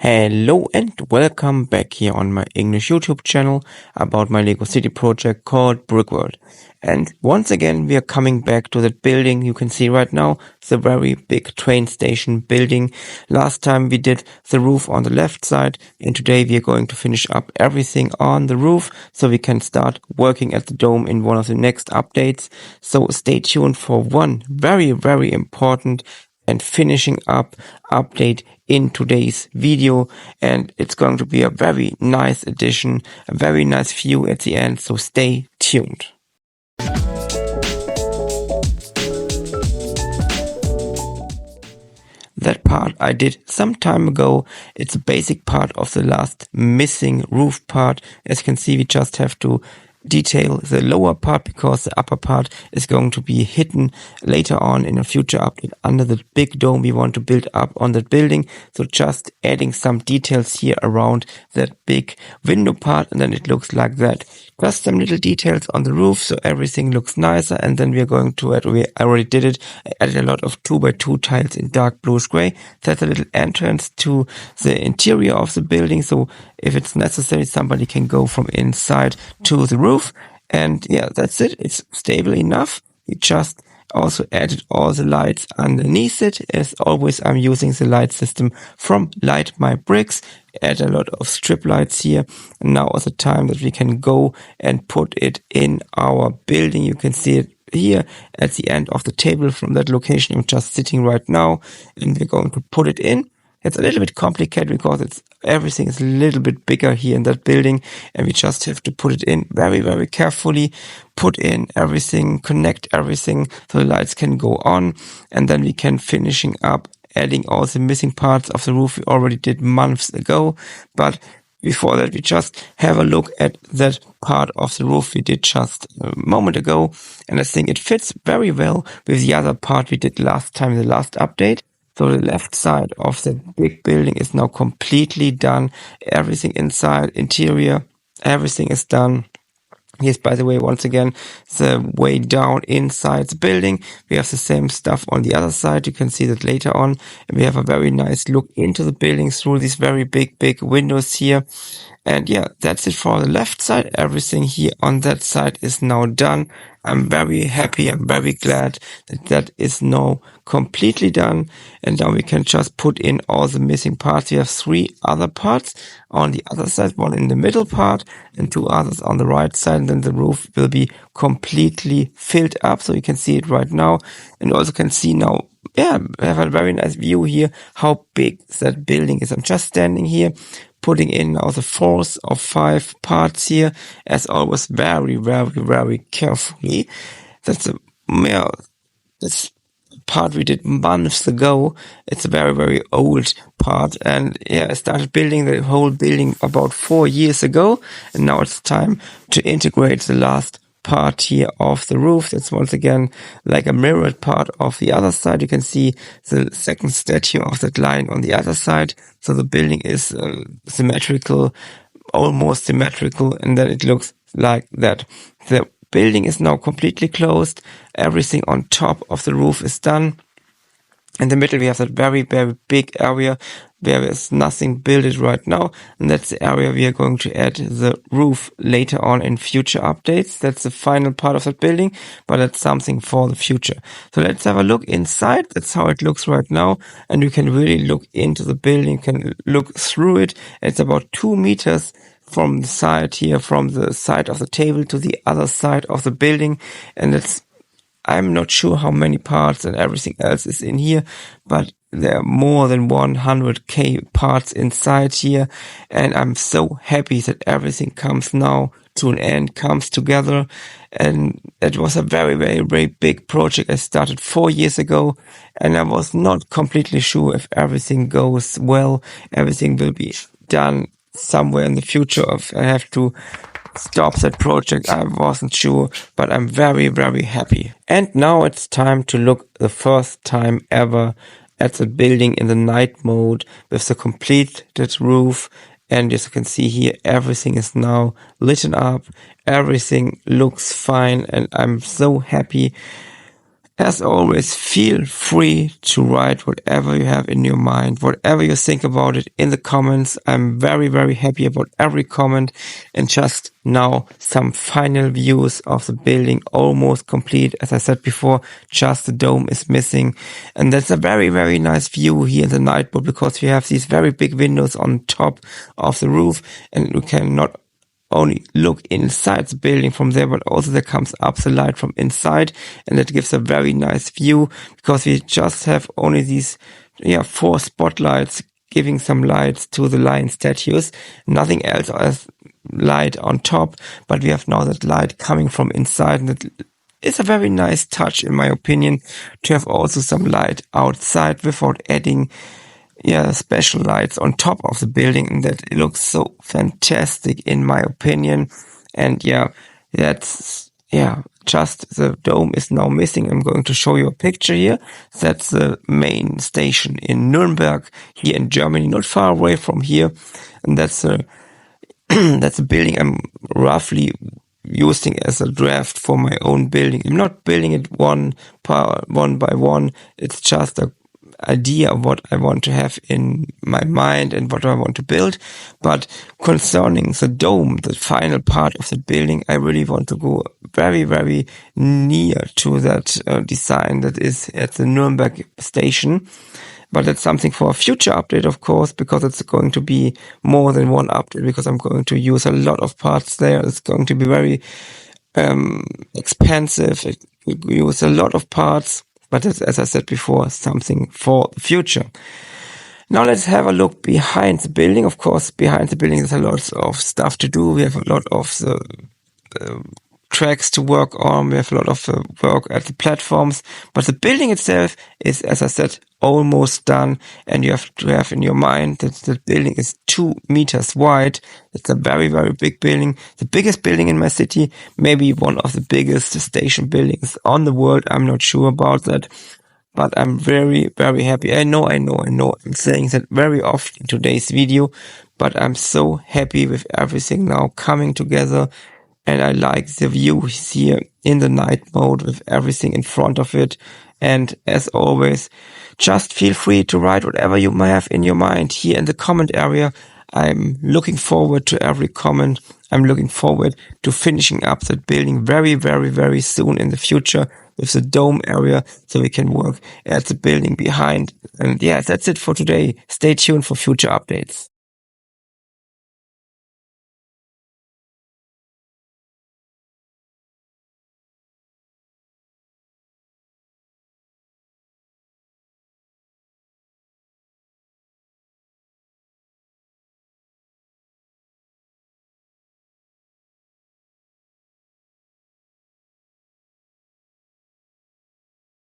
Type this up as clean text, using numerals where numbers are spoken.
Hello and welcome back here on my English YouTube channel about my Lego City project called Brickworld. And once again we are coming back to that building you can see right now, the very big train station building. Last time we did the roof on the left side, and today we are going to finish up everything on the roof so we can start working at the dome in one of the next updates. So stay tuned for one very important and finishing up update in today's video, and it's going to be a very nice addition, a very nice view at the end, so stay tuned. That part I did some time ago. It's a basic part of the last missing roof part. As you can see, we just have to detail the lower part because the upper part is going to be hidden later on in a future update under the big dome we want to build up on that building. So just adding some details here around that big window part, and then it looks like that. Just some little details on the roof so everything looks nicer, and then we are going to add, I already did it, I added a lot of 2x2 tiles in dark bluish gray. That's a little entrance to the interior of the building, so if it's necessary somebody can go from inside to the roof. And yeah, that's it. It's stable enough. We just also added all the lights underneath it. As always, I'm using the light system from Light My Bricks. Add a lot of strip lights here. And now is the time that we can go and put it in our building. You can see it here at the end of the table from that location I'm just sitting right now. And we're going to put it in. It's a little bit complicated because everything is a little bit bigger here in that building, and we just have to put it in very carefully, put in everything, connect everything so the lights can go on, and then we can finishing up adding all the missing parts of the roof we already did months ago. But before that, we just have a look at that part of the roof we did just a moment ago, and I think it fits very well with the other part we did last time in the last update. So the left side of the big building is now completely done. Everything inside, interior, everything is done. Here's, by the way, once again, the way down inside the building. We have the same stuff on the other side. You can see that later on. And we have a very nice look into the building through these very big windows here. And yeah, that's it for the left side. Everything here on that side is now done. I'm very happy. I'm very glad that that is now completely done. And now we can just put in all the missing parts. We have 3 other parts on the other side, one in the middle part and 2 others on the right side. And then the roof will be completely filled up. So you can see it right now, and you also can see now, yeah, I have a very nice view here how big that building is. I'm just standing here putting in now the 4th of 5 parts here, as always, very carefully. That's this part we did months ago. It's a very old part, and yeah, I started building the whole building about 4 years ago, and now it's time to integrate the last part here of the roof. That's once again like a mirrored part of the other side. You can see the second statue of that line on the other side. So the building is symmetrical, almost symmetrical, and then it looks like that. The building is now completely closed. Everything on top of the roof is done. In the middle we have that very big area where there's nothing built right now, and that's the area we are going to add the roof later on in future updates. That's the final part of that building, but that's something for the future. So let's have a look inside. That's how it looks right now, and you can really look into the building, you can look through it. It's about 2 meters from the side here, from the side of the table to the other side of the building, and I'm not sure how many parts and everything else is in here, but there are more than 100k parts inside here, and I'm so happy that everything comes now to an end, comes together. And it was a very big project I started 4 years ago, and I was not completely sure if everything goes well, everything will be done somewhere in the future, if I have to stop that project. I wasn't sure, but I'm very happy. And now it's time to look the first time ever at the building in the night mode with the completed roof. And as you can see here, everything is now lit up, everything looks fine, and I'm so happy. As always, feel free to write whatever you have in your mind, whatever you think about it in the comments. I'm very, very happy about every comment. And just now, some final views of the building, almost complete. As I said before, just the dome is missing. And that's a very, very nice view here in the night mode, because we have these very big windows on top of the roof, and we can not only look inside the building from there, but also there comes up the light from inside, and that gives a very nice view, because we just have only these 4 spotlights giving some lights to the lion statues, nothing else as light on top, but we have now that light coming from inside, and that is a very nice touch, in my opinion, to have also some light outside without adding special lights on top of the building, and that it looks so fantastic, in my opinion. And that's just the dome is now missing. I'm going to show you a picture here. That's the main station in Nuremberg, here in Germany, not far away from here. And that's a building I'm roughly using as a draft for my own building. I'm not building it one by one. It's just a idea of what I want to have in my mind and what I want to build. But concerning the dome, the final part of the building, I really want to go very, very near to that design that is at the Nuremberg station. But that's something for a future update, of course, because it's going to be more than one update, because I'm going to use a lot of parts there. It's going to be very expensive. It will use a lot of parts. But as I said before, something for the future. Now let's have a look behind the building. Of course, behind the building there's a lot of stuff to do. We have a lot of the tracks to work on. We have a lot of work at the platforms. But the building itself is, as I said, almost done. And you have to have in your mind that the building is 2 meters wide. It's a very, very big building. The biggest building in my city, maybe one of the biggest station buildings on the world. I'm not sure about that. But I'm very, very happy. I know. I'm saying that very often in today's video. But I'm so happy with everything now coming together. And I like the view here in the night mode with everything in front of it. And as always, just feel free to write whatever you may have in your mind here in the comment area. I'm looking forward to every comment. I'm looking forward to finishing up that building very, very, very soon in the future with the dome area, so we can work at the building behind. And that's it for today. Stay tuned for future updates.